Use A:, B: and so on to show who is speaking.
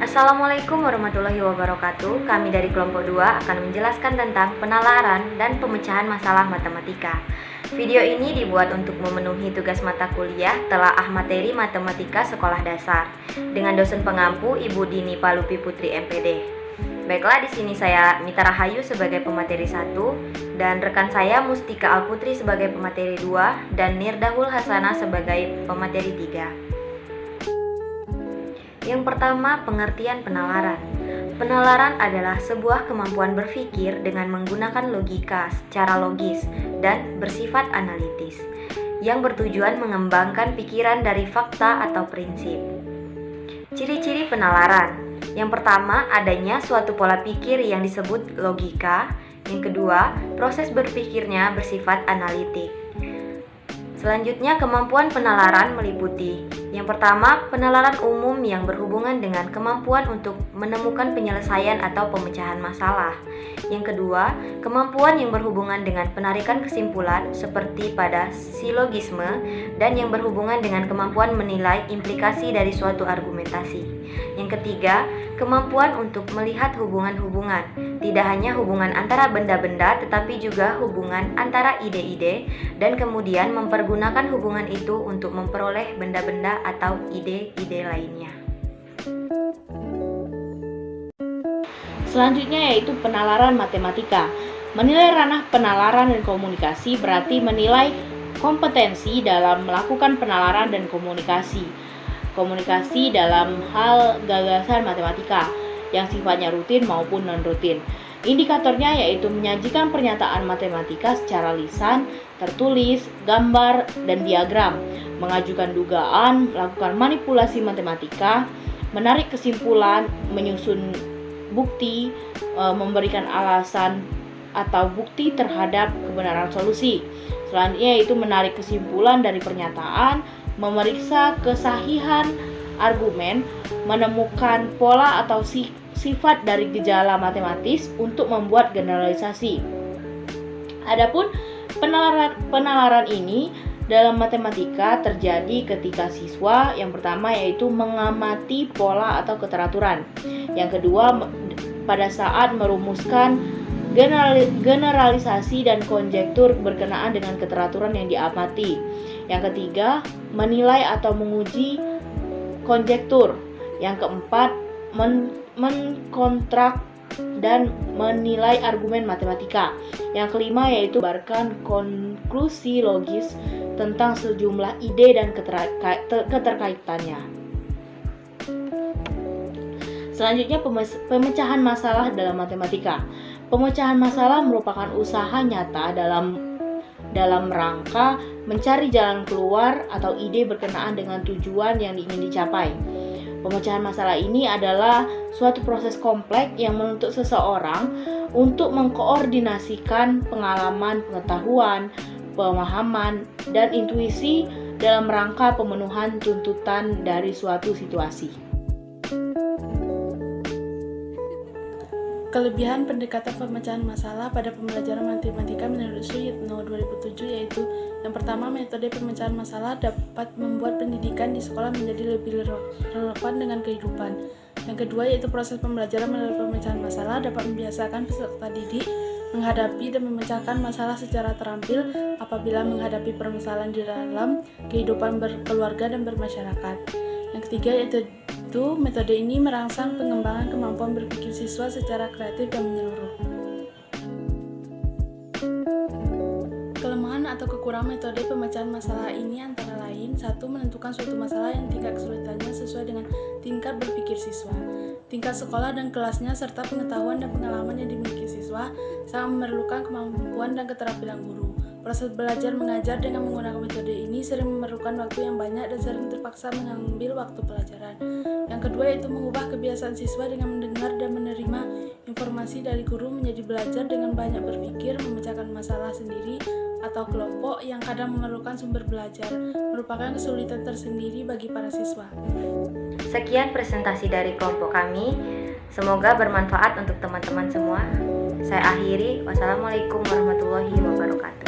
A: Assalamualaikum warahmatullahi wabarakatuh. Kami dari kelompok 2 akan menjelaskan tentang penalaran dan pemecahan masalah matematika. Video ini dibuat untuk memenuhi tugas mata kuliah telaah materi matematika sekolah dasar dengan dosen pengampu Ibu Dini Palupi Putri MPD. Baiklah, di sini saya Mita Rahayu sebagai pemateri 1 dan rekan saya Mustika Alputri sebagai pemateri 2 dan Nirdahul Hasanah sebagai pemateri 3. Yang pertama, pengertian penalaran. Penalaran adalah sebuah kemampuan berpikir dengan menggunakan logika secara logis dan bersifat analitis, yang bertujuan mengembangkan pikiran dari fakta atau prinsip. Ciri-ciri penalaran. Yang pertama, adanya suatu pola pikir yang disebut logika. Yang kedua, proses berpikirnya bersifat analitik. Selanjutnya, kemampuan penalaran meliputi: yang pertama, penalaran umum yang berhubungan dengan kemampuan untuk menemukan penyelesaian atau pemecahan masalah. Yang kedua, kemampuan yang berhubungan dengan penarikan kesimpulan seperti pada silogisme dan yang berhubungan dengan kemampuan menilai implikasi dari suatu argumentasi. Yang ketiga, kemampuan untuk melihat hubungan-hubungan, tidak hanya hubungan antara benda-benda tetapi juga hubungan antara ide-ide, dan kemudian mempergunakan hubungan itu untuk memperoleh benda-benda atau ide-ide lainnya.
B: Selanjutnya yaitu penalaran matematika. Menilai ranah penalaran dan komunikasi berarti menilai kompetensi dalam melakukan penalaran dan komunikasi dalam hal gagasan matematika yang sifatnya rutin maupun non-rutin. Indikatornya yaitu menyajikan pernyataan matematika secara lisan, tertulis, gambar, dan diagram, mengajukan dugaan, melakukan manipulasi matematika, menarik kesimpulan, menyusun bukti, memberikan alasan atau bukti terhadap kebenaran solusi. Selanjutnya yaitu menarik kesimpulan dari pernyataan, memeriksa kesahihan argumen, menemukan pola atau sifat dari gejala matematis untuk membuat generalisasi. Adapun penalaran ini dalam matematika terjadi ketika siswa yang pertama yaitu mengamati pola atau keteraturan. Yang kedua, pada saat merumuskan generalisasi dan konjektur berkenaan dengan keteraturan yang diamati. Yang ketiga, menilai atau menguji konjektur. Yang keempat, mengkontrak dan menilai argumen matematika. Yang kelima yaitu membuarkan konklusi logis tentang sejumlah ide dan keterkaitannya. Selanjutnya, pemecahan masalah dalam matematika. Pemecahan masalah merupakan usaha nyata dalam rangka mencari jalan keluar atau ide berkenaan dengan tujuan yang ingin dicapai. Pemecahan masalah ini adalah suatu proses kompleks yang menuntut seseorang untuk mengkoordinasikan pengalaman, pengetahuan, pemahaman, dan intuisi dalam rangka pemenuhan tuntutan dari suatu situasi.
C: Kelebihan pendekatan pemecahan masalah pada pembelajaran matematika menurut Suyitno 2007 yaitu: yang pertama, metode pemecahan masalah dapat membuat pendidikan di sekolah menjadi lebih relevan dengan kehidupan. Yang kedua, yaitu proses pembelajaran melalui pemecahan masalah dapat membiasakan peserta didik menghadapi dan memecahkan masalah secara terampil apabila menghadapi permasalahan di dalam kehidupan berkeluarga dan bermasyarakat. Yang ketiga, yaitu metode ini merangsang pengembangan kemampuan berpikir siswa secara kreatif dan menyeluruh. Kelemahan atau kekurangan metode pemecahan masalah ini antara lain: 1. Menentukan suatu masalah yang tingkat kesulitannya sesuai dengan tingkat berpikir siswa. Tingkat sekolah dan kelasnya serta pengetahuan dan pengalaman yang dimiliki siswa sangat memerlukan kemampuan dan keterampilan guru. Proses belajar mengajar dengan menggunakan metode ini sering memerlukan waktu yang banyak dan sering terpaksa mengambil waktu pelajaran. Yang kedua, yaitu mengubah kebiasaan siswa dengan mendengar dan menerima informasi dari guru menjadi belajar dengan banyak berpikir, memecahkan masalah sendiri atau kelompok yang kadang memerlukan sumber belajar, merupakan kesulitan tersendiri bagi para siswa.
A: Sekian presentasi dari kelompok kami. Semoga bermanfaat untuk teman-teman semua. Saya akhiri. Wassalamualaikum warahmatullahi wabarakatuh.